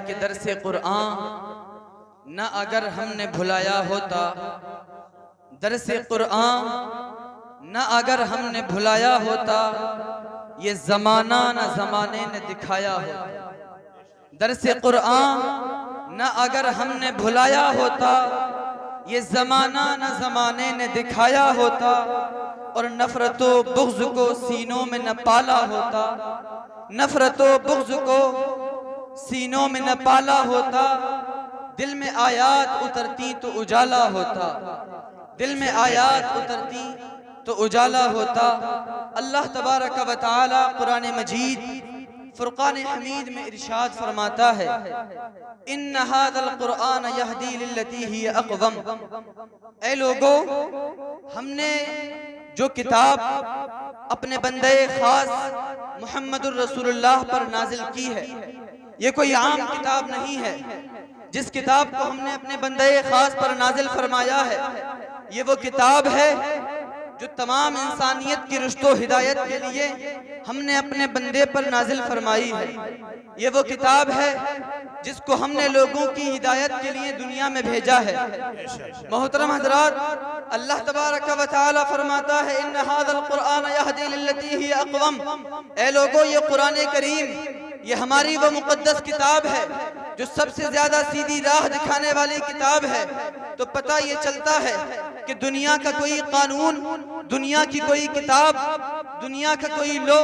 کہ درس قرآن نہ اگر ہم نے بھلایا ہوتا، درس قرآن نہ اگر ہم نے بھلایا ہوتا، یہ زمانہ نہ زمانے نے دکھایا ہوتا۔ درس قرآن نہ اگر ہم نے بھلایا ہوتا، یہ زمانہ نہ زمانے نے دکھایا ہوتا، اور نفرت و بغض کو سینوں میں نہ پالا ہوتا، نفرت و بغض کو سینوں میں نہ پالا ہوتا، دل میں آیات اترتی تو اجالا ہوتا، دل میں آیات اترتی تو اجالا ہوتا۔ اللہ تبارک و تعالی قرآن مجید فرقان حمید میں ارشاد فرماتا ہے، ان ھذا القرآن یہدی للتی ہی اقوم۔ اے لوگو، ہم نے جو کتاب اپنے بندے خاص محمد الرسول اللہ پر نازل کی ہے، یہ کوئی عام کتاب نہیں ہے۔ جس کتاب کو ہم نے اپنے بندے خاص پر نازل فرمایا ہے، یہ وہ کتاب ہے جو تمام انسانیت کی رشد و ہدایت کے لیے ہم نے اپنے بندے پر نازل فرمائی ہے۔ یہ وہ کتاب ہے جس کو ہم نے لوگوں کی ہدایت کے لیے دنیا میں بھیجا ہے۔ محترم حضرات، اللہ تبارک و تعالی فرماتا ہے، ان ھذا القرآن یہدی للتی ہی اقوم۔ اے لوگو، یہ قرآن کریم یہ ہماری وہ مقدس کتاب ہے جو سب سے زیادہ سیدھی راہ دکھانے والی کتاب ہے۔ تو پتہ یہ چلتا ہے کہ دنیا کا کوئی قانون، دنیا کی کوئی کتاب، دنیا کا کوئی لو،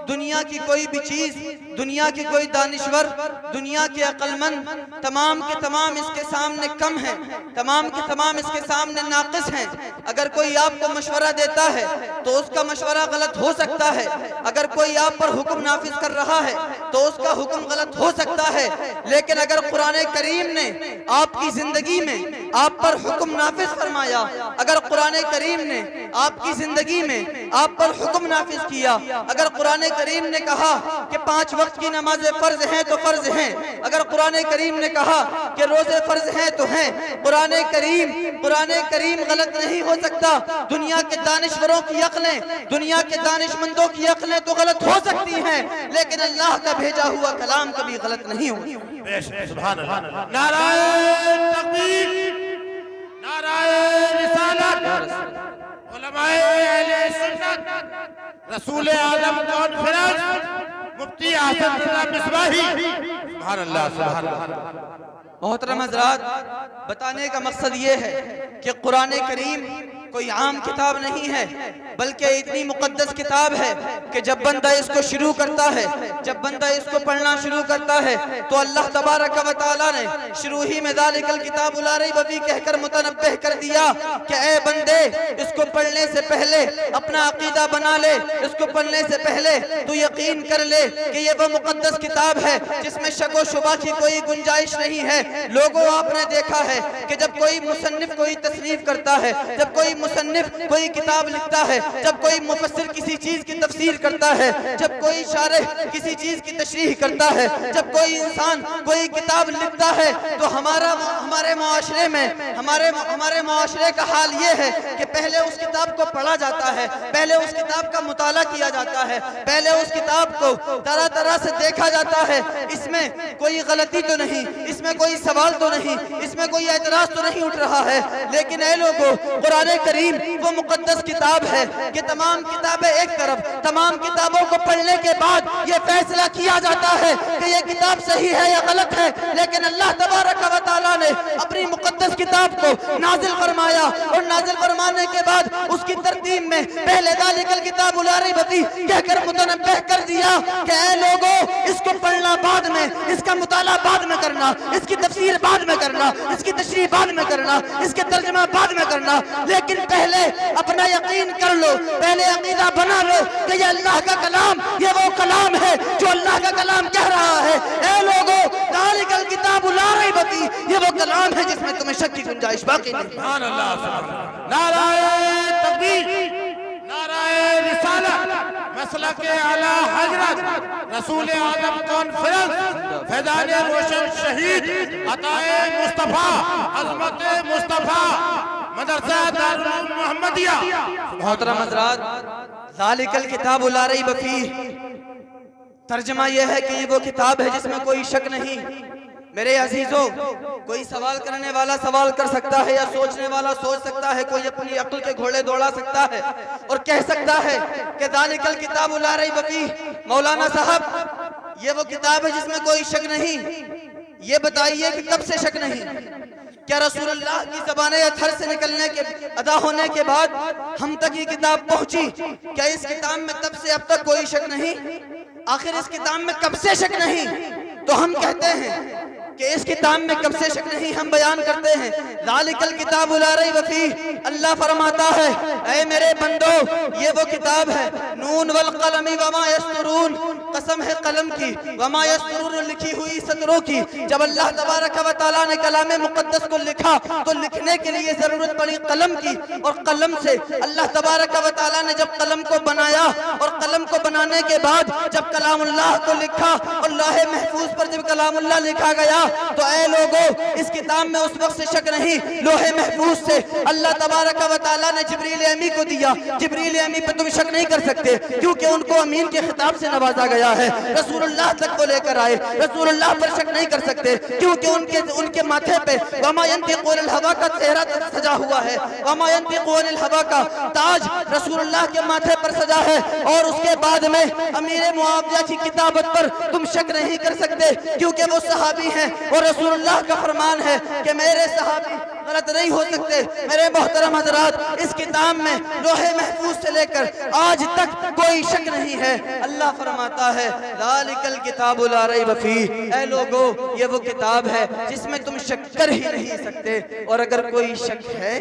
دنیا کی کوئی بھی چیز، دنیا کی کوئی دانشور، دنیا کے عقل مند، تمام کے تمام اس کے سامنے کم ہیں، تمام کے تمام اس کے سامنے ناقص ہیں۔ اگر کوئی آپ کو مشورہ دیتا ہے تو اس کا مشورہ غلط ہو سکتا ہے، اگر کوئی آپ پر حکم نافذ کر رہا ہے تو اس کا حکم غلط ہو سکتا ہے، لیکن اگر قرآن کریم نے آپ کی زندگی میں آپ پر حکم نافذ فرمایا، اگر قرآن کریم نے آپ کی زندگی میں آپ پر حکم نافذ کیا، اگر قرآن کریم نے کہا کہ 5 وقت کی نمازیں فرض ہیں تو فرض ہیں، اگر قرآن کریم نے کہا کہ روزے فرض ہیں تو ہیں، قرآن کریم غلط نہیں ہو سکتا۔ دنیا کے دانشوروں کی عقلیں، دنیا کے دانشمندوں کی عقلیں تو غلط ہو سکتی ہیں، لیکن اللہ کا بھیجا ہوا کلام کبھی غلط نہیں ہوگا۔ سبحان اللہ۔ نعرہ تکبیر، نعرہ رسالت، علماء اہل سنت، رسول اعظم کانفرنس، مفتی احسن اللہ مصباحی۔ سبحان اللہ، سبحان اللہ۔ محترم حضرات، بتانے کا مقصد یہ ہے کہ قرآن کریم کوئی عام کتاب نہیں ہے، بلکہ اتنی مقدس کتاب ہے کہ جب بندہ اس کو شروع کرتا ہے، جب بندہ اس کو پڑھنا شروع کرتا ہے تو اللہ تبارک و تعالی نے شروع ہی میں ذالک الکتاب لا ریب فیہ کہہ کر متنبہ کر دیا کہ اے بندے، اس کو پڑھنے سے پہلے اپنا عقیدہ بنا لے، اس کو پڑھنے سے پہلے تو یقین کر لے کہ یہ وہ مقدس کتاب ہے جس میں شک و شبہ کی کوئی گنجائش نہیں ہے۔ لوگوں، آپ نے دیکھا ہے کہ جب کوئی مصنف کوئی تصنیف کرتا ہے، جب کوئی مصنف کوئی کتاب لکھتا ہے، جب کوئی مفسر کسی چیز کی تفسیر کرتا ہے، جب کوئی شارح کسی چیز کی تشریح کرتا ہے، جب کوئی انسان کوئی کتاب لکھتا ہے، تو ہمارے معاشرے میں ہمارے معاشرے کا حال یہ ہے کہ پہلے اس کتاب کو پڑھا جاتا ہے، پہلے اس کتاب کا مطالعہ کیا جاتا ہے، پہلے اس کتاب کو طرح طرح سے دیکھا جاتا ہے، اس میں کوئی غلطی تو نہیں، اس میں کوئی سوال تو نہیں، اس میں کوئی اعتراض تو نہیں اٹھ رہا ہے۔ لیکن اے لوگو، قرآن کریم وہ مقدس کتاب ہے کہ تمام کتابیں ایک طرف، تمام کتابوں کو پڑھنے کے بعد یہ فیصلہ کیا جاتا ہے کہ یہ کتاب صحیح ہے یا غلط ہے، لیکن اللہ تبارک و تعالی نے اپنی مقدس کتاب کو نازل فرمایا، اور نازل فرمانے کے بعد اس کی ترتیب میں پہلے ذالک الکتاب لا ریب فیہ کہہ کر متنبہ کر دیا کہ اے لوگو، اس کو پڑھنا بعد میں، اس کا مطالعہ بعد میں کرنا، اس کی تفسیر بعد میں کرنا، اس کی تشریح بعد میں کرنا، اس کے ترجمہ بعد میں کرنا، لیکن پہلے اپنا یقین کر لو، پہلے عقیدہ بنا لو کہ یہ اللہ کا کلام، یہ وہ کلام ہے جو اللہ کا کلام کہہ رہا ہے۔ اے لوگو، ذالک الکتاب لا ریب فیہ یہ وہ کلام ہے جس میں تمہیں شک کی گنجائش باقی نہیں۔ سبحان اللہ، سبحان اللہ۔ نعرہ تکبیر، نعرہ رسالت، مسلک اعلی حضرت رسول اعظم کانفرنس، فیضان روشن شہید، عطائے مصطفیٰ، عظمت مصطفیٰ، مدرسہ دارالعلوم محمدیہ۔ محترم حضرات، ذالک الکتاب لا ریب فیہ ترجمہ یہ ہے کہ یہ وہ کتاب ہے جس میں کوئی شک نہیں، میرے عزیزوں، کوئی سوال کرنے والا سوال کر سکتا ہے یا سوچنے والا سوچ سکتا ہے، کوئی اپنی عقل کے گھوڑے دوڑا سکتا ہے اور کہہ سکتا ہے کہ ذالک الکتاب لا ریب فیہ، مولانا صاحب یہ وہ کتاب ہے جس میں کوئی شک نہیں۔ یہ بتائیے کہ کب سے شک نہیں؟ کیا رسول اللہ کی زبان اطہر سے نکلنے کے ادا ہونے کے بعد ہم تک یہ کتاب پہنچی؟ کیا اس کتاب میں تب سے اب تک کوئی شک نہیں؟ آخر اس کتاب میں کب سے شک نہیں؟ تو ہم کہتے ہیں کہ اس کتاب میں کب سے شک نہیں، ہم بیان کرتے ہیں ذالک الکتاب لا ریب فیہ۔ اللہ فرماتا ہے اے میرے بندو یہ وہ کتاب ہے، نون والقلم وما یسطرون، قسم ہے قلم کی، وما یسطرون لکھی ہوئی سطروں کی۔ جب اللہ تبارک و تعالیٰ نے کلام مقدس کو لکھا تو لکھنے کے لیے ضرورت پڑی قلم کی، اور قلم سے اللہ تبارک و تعالیٰ نے جب قلم کو بنایا اور قلم کو بنانے کے بعد جب کلام اللہ کو لکھا اور لوح محفوظ پر جب کلام اللہ لکھا گیا تو اے لوگوں اس کتاب میں اس وقت سے شک نہیں، لوح محفوظ سے اللہ تبارک و تعالیٰ نے جبریل امی کو دیا۔ جبریل امی پہ تم شک نہیں کر سکتے کیونکہ ان کو امین کے خطاب سے نوازا گیا ہے، رسول اللہ تک کو لے کر آئے، رسول اللہ پر شک نہیں کر سکتے کیونکہ ان کے ماتھے پہ وما ينطق عن الهوى کا چہرہ سجا ہوا ہے، وما ينطق عن الهوى کا تاج رسول اللہ کے ماتھے پر سجا ہے، اور اس کے بعد میں امیر معاویہ کی کتابت پر تم شک نہیں کر سکتے کیونکہ وہ صحابی ہیں اور رسول اللہ کا فرمان ہے کہ میرے صحابی غلط نہیں ہو سکتے۔ میرے محترم حضرات اس کتاب میں لوح محفوظ سے لے کر آج تک کوئی شک نہیں ہے۔ اللہ فرماتا ہے ذالک الکتاب لا ریب فیہ، اے لوگو یہ وہ کتاب ہے جس میں تم شک کر ہی نہیں سکتے، اور اگر کوئی شک ہے،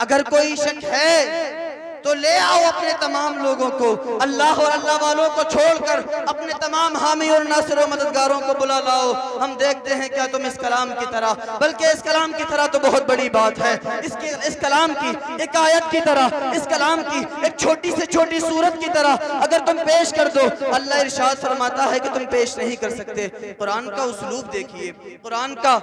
اگر کوئی شک ہے تو لے آؤ اپنے تمام لوگوں کو، اللہ اور اللہ والوں کو چھوڑ کر اپنے تمام حامی اور ناصر و مددگاروں کو بلا لاؤ، ہم دیکھتے ہیں کیا تم اس کلام کی طرح، بلکہ اس کلام کی طرح تو بہت بڑی بات ہے، اس کلام کی ایک آیت کی طرح، اس کلام کی ایک چھوٹی سے چھوٹی سورت کی طرح اگر تم پیش کر دو، اللہ ارشاد فرماتا ہے کہ تم پیش نہیں کر سکتے۔ قرآن کا اسلوب دیکھیے، قرآن کا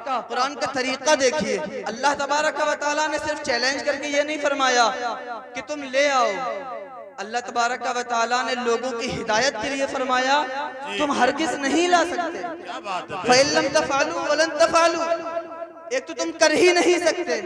طریقہ دیکھیے، اللہ تبارک و تعالیٰ نے صرف چیلنج کر کے یہ نہیں فرمایا کہ تم لے آؤ، اللہ تبارک و تعالیٰ نے لوگوں کی ہدایت کے لیے فرمایا تم ہرگز نہیں لا سکتے، فَإِن لَمْ تَفْعَلُوا وَلَن تَفْعَلُوا، ایک تو تم کر ہی نہیں سکتے،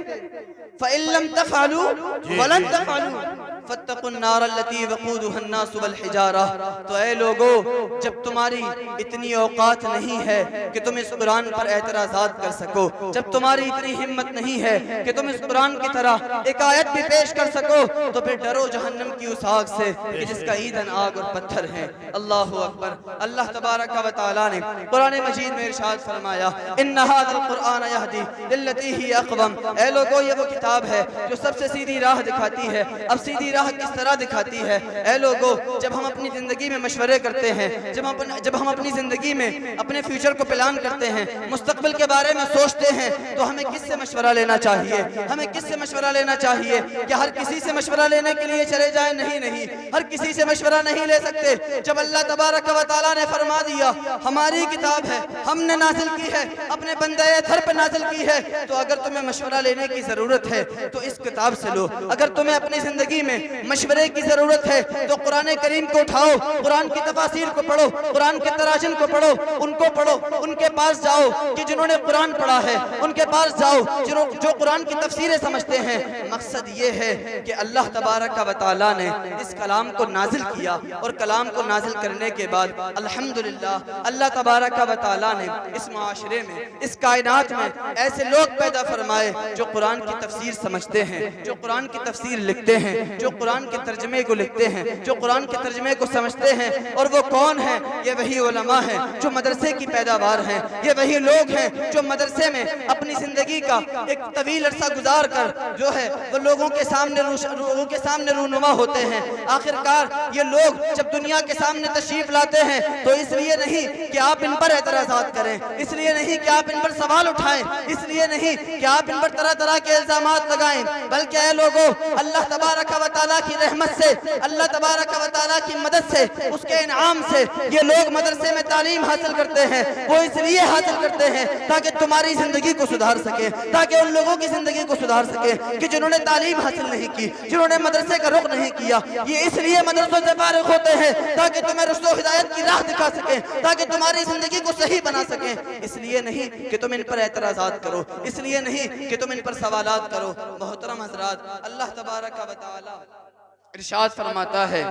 فَإِن لَمْ تَفْعَلُوا وَلَن تَفْعَلُوا فَاتَّقُوا النَّارَ الَّتِي وَقُودُهَا النَّاسُ وَالْحِجَارَةُ۔ تو اے لوگو جب تمہاری اتنی اوقات نہیں ہے کہ تم اس قرآن پر اعتراضات کر سکو، جب تمہاری اتنی ہمت نہیں ہے کہ تم اس قرآن کی طرح ایک آیت بھی پیش کر سکو، تو پھر ڈرو جہنم کی اس آگ سے کہ جس کا ایندھن آگ اور پتھر ہے۔ اللہ اکبر۔ اللہ تبارک و تعالیٰ نے قرآن مجید میں ارشاد فرمایا ان ھذا القرآن یہدی للتی ہی اقوم، اے لوگو یہ وہ کتاب ہے جو سب سے سیدھی راہ دکھاتی ہے۔ اب سیدھی راہ کس طرح دکھاتی ہے؟ اے لوگو جب ہم اپنی زندگی میں مشورے کرتے ہیں، جب ہم اپنی زندگی میں اپنے فیوچر کو پلان کرتے ہیں، مستقبل کے بارے میں سوچتے ہیں، تو ہمیں کس سے مشورہ لینا چاہیے؟ ہمیں کس سے مشورہ لینا چاہیے؟ کہ ہر کسی سے مشورہ لینے کے لیے چلے جائیں؟ نہیں، ہر کسی سے مشورہ نہیں لے سکتے۔ جب اللہ تبارک و تعالیٰ نے فرما دیا ہماری کتاب ہے، ہم نے نازل کی ہے، اپنے بندے اطہر پہ نازل کی ہے، تو اگر تمہیں مشورہ لینے کی ضرورت ہے تو اس کتاب سے لو۔ اگر تمہیں اپنی زندگی میں مشورے کی ضرورت ہے تو قرآن کریم کو اٹھاؤ، قرآن کی تفاسیر کو پڑھو، قرآن کے تراجم کو پڑھو، ان کو پڑھو، ان کے پاس جاؤ کہ جنہوں نے قرآن پڑھا ہے، ان کے پاس جاؤ جو قرآن کی تفسیریں سمجھتے ہیں۔ مقصد یہ ہے کہ اللہ تبارک و تعالیٰ نے اس کلام کو نازل کیا، اور کلام کو نازل کرنے کے بعد الحمدللہ اللہ تبارک و تعالیٰ نے اس معاشرے میں، اس کائنات میں ایسے لوگ پیدا فرمائے جو قرآن کی تفسیر سمجھتے ہیں، جو قرآن کی تفسیر لکھتے ہیں، جو قرآن کے ترجمے کو لکھتے ہیں، جو قرآن کے ترجمے کو سمجھتے ہیں۔ اور وہ کون ہیں؟ یہ وہی علماء ہیں جو مدرسے کی پیداوار ہیں، یہ وہی لوگ ہیں جو مدرسے میں اپنی زندگی کا ایک طویل عرصہ گزار کر جو ہے وہ لوگوں کے سامنے رونما ہوتے ہیں۔ آخرکار یہ لوگ جب دنیا کے سامنے تشریف لاتے ہیں تو اس لیے نہیں کہ آپ ان پر اعتراضات کریں، اس لیے نہیں کہ آپ ان پر سوال اٹھائیں، اس لیے نہیں کہ آپ ان پر طرح طرح کے الزامات لگائیں، بلکہ اے لوگوں اللہ تبارک و تعالیٰ کی رحمت سے، اللہ تبارک و تعالیٰ کی مدد سے، اس کے انعام سے یہ لوگ مدرسے میں تعلیم حاصل کرتے ہیں، وہ اس لیے حاصل کرتے ہیں تاکہ تمہاری زندگی کو سدھار سکے، تاکہ ان لوگوں کی زندگی کو سدھار سکے کہ جنہوں نے تعلیم حاصل نہیں کی، جنہوں نے مدرسے کا رخ نہیں کیا۔ یہ اس لیے مدرسوں سے فارغ ہوتے ہیں تاکہ تمہیں رشد و ہدایت کی راہ دکھا سکیں، تاکہ تمہاری زندگی کو صحیح بنا سکیں۔ اس لیے نہیں کہ تم ان پر اعتراضات کرو، اس لیے نہیں کہ تم ان پر سوالات کرو۔ محترم حضرات، اللہ تبارک و تعالی ارشاد فرماتا ہے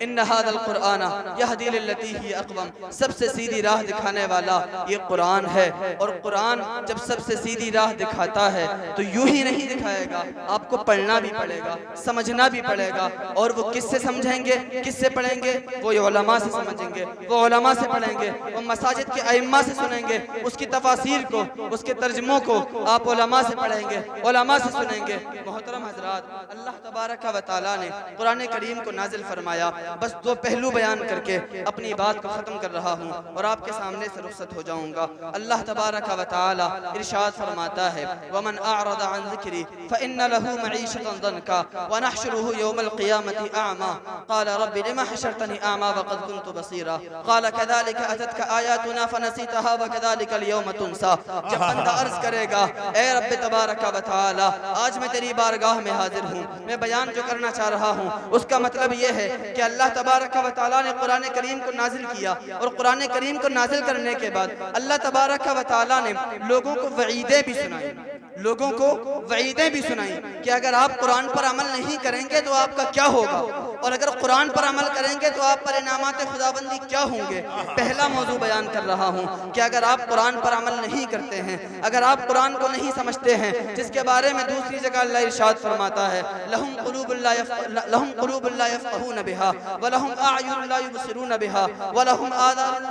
ان ھذا القرآن یہدی للتی ہی اقوم، سب سے سیدھی راہ دکھانے والا یہ قرآن ہے۔ اور قرآن جب سب سے سیدھی راہ دکھاتا ہے تو یوں ہی نہیں دکھائے گا، آپ کو پڑھنا بھی پڑے گا، سمجھنا بھی پڑے گا۔ اور وہ کس سے سمجھیں گے، کس سے پڑھیں گے؟ وہ علماء سے سمجھیں گے، وہ علماء سے پڑھیں گے، وہ مساجد کے ائمہ سے سنیں گے، اس کی تفاسیر کو، اس کے ترجموں کو آپ علماء سے پڑھیں گے، علماء سے سنیں گے۔ محترم حضرات، اللہ تبارک و تعالیٰ نے قرآن کریم کو نازل فرمایا۔ بس دو پہلو بیان کر کے اپنی بات کو ختم کر رہا ہوں اور آپ کے سامنے سے رخصت ہو جاؤں گا۔ اللہ تبارک و تعالی ارشاد فرماتا ہے وَمَنْ أَعْرَضَ عَنْ ذِكْرِي فَإِنَّ لَهُ مَعِيشَةً ضَنْكًا وَنَحْشُرُهُ يَوْمَ الْقِيَامَةِ أَعْمَى قَالَ رَبِّ لِمَ حَشَرْتَنِي أَعْمَى وَقَدْ كُنْتُ بَصِيرًا قَالَ كَذَلِكَ أَتَتْكَ آيَاتُنَا فَنَسِيتَهَا وَكَذَلِكَ الْيَوْمَ تُنْسَى۔ جب بندہ عرض کرے گا اے رب تبارک و تعالی، آج میں تیری بارگاہ میں حاضر ہوں، میں بیان جو کرنا چاہ رہا ہوں اس کا مطلب یہ ہے کہ اللہ تبارک و تعالیٰ نے قرآن کریم کو نازل کیا، اور قرآن کریم کو نازل کرنے کے بعد اللہ تبارک و تعالیٰ نے لوگوں کو وعیدیں بھی سنائیں، لوگوں کو وعیدیں بھی سنائیں کہ اگر آپ قرآن پر عمل نہیں کریں گے تو آپ کا کیا ہوگا، اور اگر قرآن پر عمل کریں گے تو آپ پر انعامات خداوندی کیا ہوں گے۔ پہلا موضوع بیان کر رہا ہوں کہ اگر آپ قرآن پر عمل نہیں کرتے ہیں، اگر آپ قرآن کو نہیں سمجھتے ہیں، جس کے بارے میں دوسری جگہ اللہ ارشاد فرماتا ہے لہم قلوب لا يفقهون بها ولهم اعین لا يبصرون بها ولهم آذان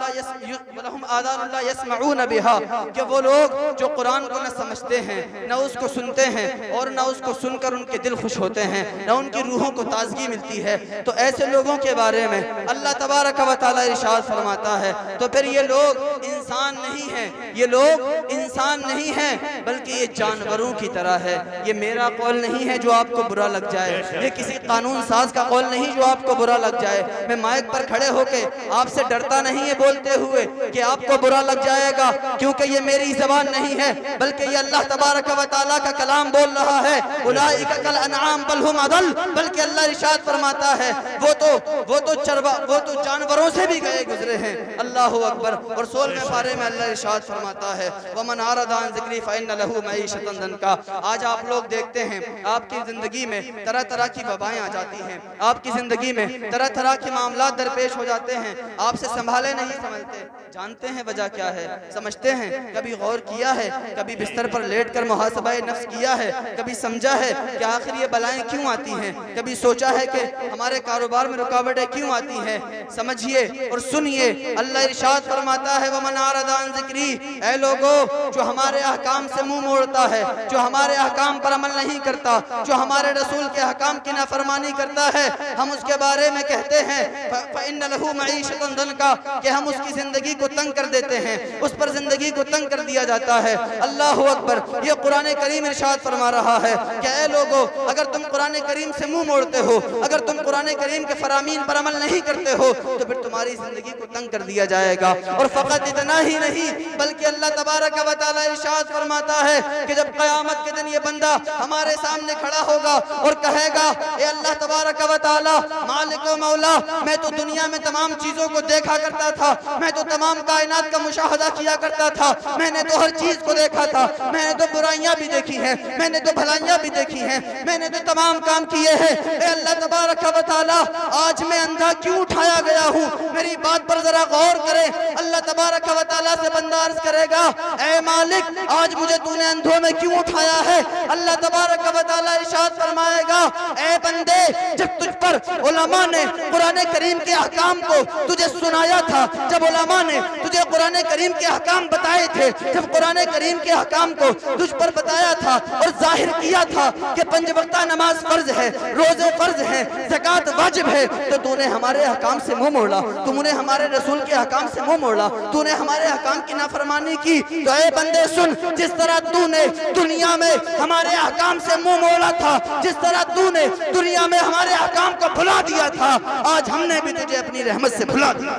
لا يسمعون بها، کہ وہ لوگ جو قرآن کو نہ سمجھتے ہیں، نہ اس کو سنتے ہیں، اور نہ اس کو سن کر ان کے دل خوش ہوتے ہیں، نہ ان کی روحوں کو تازگی ملتی ہے، تو ایسے لوگوں کے بارے میں اللہ تبارک و تعالی ارشاد فرماتا ہے تو پھر یہ لوگ انسان نہیں ہیں، یہ لوگ انسان نہیں ہیں بلکہ یہ جانوروں کی طرح ہے۔ یہ میرا قول نہیں ہے جو آپ کو برا لگ جائے، یہ کسی قانون ساز کا قول نہیں جو آپ کو برا لگ جائے۔ میں مائک پر کھڑے ہو کے آپ سے ڈرتا نہیں ہے بولتے ہوئے کہ آپ کو برا لگ جائے گا، کیونکہ یہ میری زبان نہیں ہے بلکہ یہ اللہ تبارک و تعالیٰ کا کلام بول رہا ہے۔ اولئک کالانعام بل ھم اضل، بلکہ اللہ ارشاد فرماتا ہے وہ تو جانوروں سے بھی گئے گزرے ہیں۔ اللہ اکبر۔ اور 16ویں پارے میں اللہ ارشاد فرماتا ہے وَمَنْ أَعْرَضَ عَنْ ذِكْرِي فَإِنَّ لَهُ مَعِيشَةً ضَنْكًا۔ آج آپ لوگ دیکھتے ہیں آپ کی زندگی میں طرح طرح کی وبائیں آ جاتی ہیں، آپ کی زندگی میں طرح طرح کے معاملات درپیش ہو جاتے ہیں، آپ سے سنبھالے نہیں سمجھتے۔ جانتے ہیں وجہ کیا ہے، سمجھتے ہیں، کبھی غور کیا ہے، کبھی بستر پر لیٹ کر محاسبہ نفس کیا ہے، کبھی سمجھا ہے کہ آخر یہ بلائیں کیوں آتی ہیں، کبھی سوچا ہے کہ ہمارے کاروبار میں رکاوٹیں کیوں آتی ہیں۔ سمجھیے اور سنیے، اللہ ارشاد فرماتا ہے وَمَنْ أَعْرَضَ عَنْ ذِكْرِي، اے لوگو جو ہمارے احکام سے منہ موڑتا ہے، جو ہمارے احکام پر عمل نہیں کرتا، جو ہمارے رسول کے احکام کی نافرمانی کرتا ہے، ہم اس کے بارے میں کہتے ہیں فَإِنَّ لَهُ مَعِيشَةً ضَنْكًا، کہ ہم اس کی زندگی کو تنگ کر دیتے ہیں، اس پر زندگی کو تنگ کر دیا جاتا ہے۔ اللہ اکبر۔ یہ قرآن کریم ارشاد فرما رہا ہے کہ اے لوگو اگر تم قرآن کریم سے منہ موڑتے ہو، اگر تم قرآن کریم کے فرامین پر عمل نہیں کرتے ہو تو پھر تمہاری زندگی کو تنگ کر دیا جائے گا۔ اور فقط اتنا ہی نہیں بلکہ اللہ تبارک و تعالی ارشاد فرماتا ہے کہ جب قیامت کے دن یہ بندہ ہمارے سامنے کھڑا ہوگا اور کہے گا اے اللہ تبارک و تعالی مالک و مولا، میں تو دنیا میں تمام چیزوں کو دیکھا کرتا تھا، میں تو تمام کائنات کا مشاہدہ کیا کرتا تھا، میں نے تو ہر چیز کو دیکھا تھا، میں نے تو برائیاں بھی دیکھی ہیں، میں نے تو بھلائیاں بھی دیکھی ہیں، میں نے تو تمام کام کیے ہیں، اے اللہ تبارک و تعالی آج میں اندھا کیوں اٹھایا گیا ہوں، میری بات پر ذرا غور کرے۔ اللہ تبارک و تعالی سے بندہ عرض کرے گا اے مالک آج مجھے تو نے اندھوں میں کیوں اٹھایا ہے؟ اللہ تبارک و تعالی ارشاد فرمائے گا اے بندے جب تجھ پر علماء نے قرآن کریم کے احکام کو تجھے سنایا تھا، جب علماء نے تجھے قرآن کریم کے احکام بتائے تھے، جب قرآن کریم کے احکام کو تجھ پر بتایا تھا اور ظاہر کیا تھا کہ 5 وقتہ نماز فرض ہے، روزے فرض ہیں، زکات واجب ہے تو تو نے ہمارے احکام سے منہ موڑا، تم نے ہمارے رسول کے احکام سے منہ موڑا، تو نے ہمارے احکام کی نافرمانی کی۔ تو اے بندے سن، جس طرح تو نے دنیا میں ہمارے احکام سے منہ موڑا تھا، جس طرح تو نے دنیا میں ہمارے احکام کو بھلا دیا تھا، آج ہم نے بھی تجھے اپنی رحمت سے بھلا دیا۔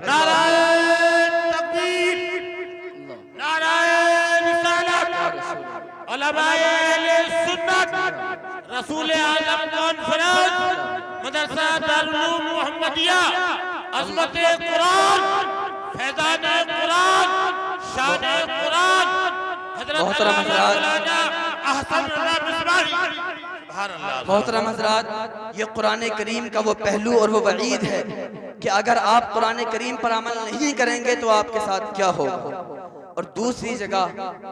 نعرہ تکبیر، نعرہ رسالت، علماء اہل سنت، رسول اعظم کانفرنس، مدرسہ دارالعلوم محمدیہ، عظمت قرآن، فیضان قرآن، شان قرآن، حضرت محترم حضرات، احسن اللہ مصباحی، محترم حضرات، یہ قرآن کریم کا وہ پہلو اور وہ وعید ہے کہ اگر آپ قرآن کریم پر عمل نہیں کریں گے تو آپ کے ساتھ کیا ہوگا۔ اور دوسری جگہ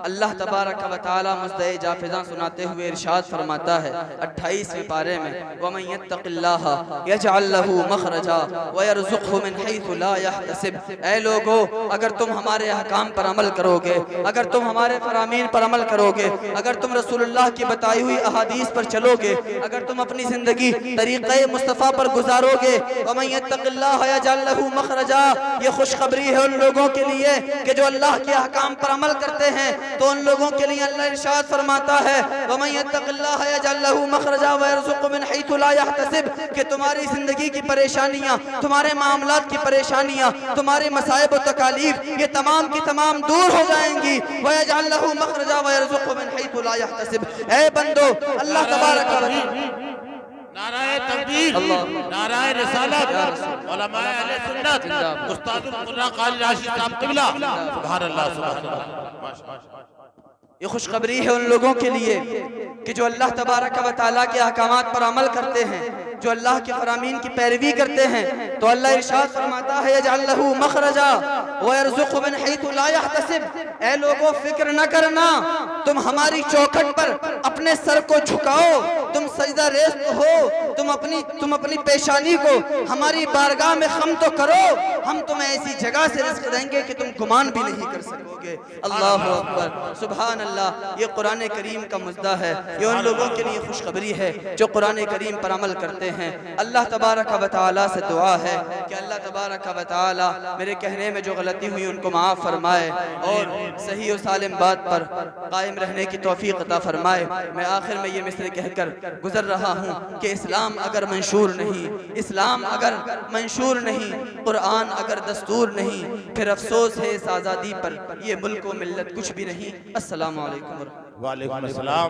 اللہ تبارک و تعالی مصدع جافزاں سناتے ہوئے ارشاد فرماتا ہے 28ویں پارے میں وَمَن يَتَّقِ اللَّهَ يَجْعَلْ لَهُ مَخْرَجًا وَيَرْزُقْهُ مِنْ حَيْثُ لَا يَحْتَسِبُ۔ اے لوگو، اگر تم ہمارے احکام پر عمل کرو گے، اگر تم ہمارے فرامین پر عمل کرو گے، اگر تم رسول اللہ کی بتائی ہوئی احادیث پر چلو گے، اگر تم اپنی زندگی طریقہ مصطفیٰ پر گزارو گے، وَمَن يَتَّقِ اللَّهَ يَجْعَلْ لَهُ مَخْرَجًا، یہ خوشخبری ہے ان لوگوں کے لیے کہ جو اللہ کے احکام پر عمل کرتے ہیں، تو ان لوگوں کے لیے اللہ ارشاد فرماتا ہے وَمَن يَتَّقِ اللَّهَ يَجْعَلْ لَهُ مَخْرَجًا وَيَرْزُقْهُ مِنْ حَيْثُ لَا يَحْتَسِبُ، کہ تمہاری زندگی کی پریشانیاں، تمہارے معاملات کی پریشانیاں، تمہاری مصائب و تکالیف یہ تمام کی تمام دور ہو جائیں گی۔ وَيَجْعَلْ لَهُ مَخْرَجًا وَيَرْزُقْهُ مِنْ حَيْثُ لَا يَحْتَسِبُ۔ اے بندو، اللہ تبارک و تعالی، نعرہ تکبیر، نعرہ رسالت، علماء اہل سنت، استاد القرآن قاری راشد صاحب قبلہ، سبحان اللہ سبحان اللہ۔ یہ خوشخبری ہے ان لوگوں کے لیے کہ جو اللہ تبارک و تعالیٰ کے احکامات پر عمل کرتے ہیں، جو اللہ کے فرامین کی پیروی کرتے ہیں، تو اللہ ارشاد فرماتا ہے یجعل لہ مخرجا ویرزقہ من حیث لا یحتسب۔ اے لوگوں، فکر نہ کرنا، تم ہماری چوکھٹ پر اپنے سر کو جھکاؤ، تم سجدہ ریز ہو، تم اپنی پیشانی کو ہماری بارگاہ میں خم تو کرو، ہم تمہیں ایسی جگہ سے رزق دیں گے کہ تم گمان بھی نہیں کر سکو گے۔ اللہ اکبر، سبحان اللہ۔ یہ قرآن کریم کا مژدہ ہے، یہ ان لوگوں کے لیے خوشخبری ہے جو قرآن کریم پر عمل کرتے ہیں۔ اللہ تبارک و تعالی سے دعا ہے کہ اللہ تبارک و تعالی میرے کہنے میں جو غلطی ہوئی ان کو معاف فرمائے اور صحیح و سالم بات پر قائم رہنے کی توفیق عطا فرمائے۔ میں آخر میں یہ مصرع کہہ کر گزر رہا ہوں کہ اسلام اگر منشور نہیں، اسلام اگر منشور نہیں، قرآن اگر دستور نہیں، پھر افسوس ہے اس آزادی پر، یہ ملک و ملت کچھ بھی نہیں۔ السلام علیکم۔ وعلیکم السلام۔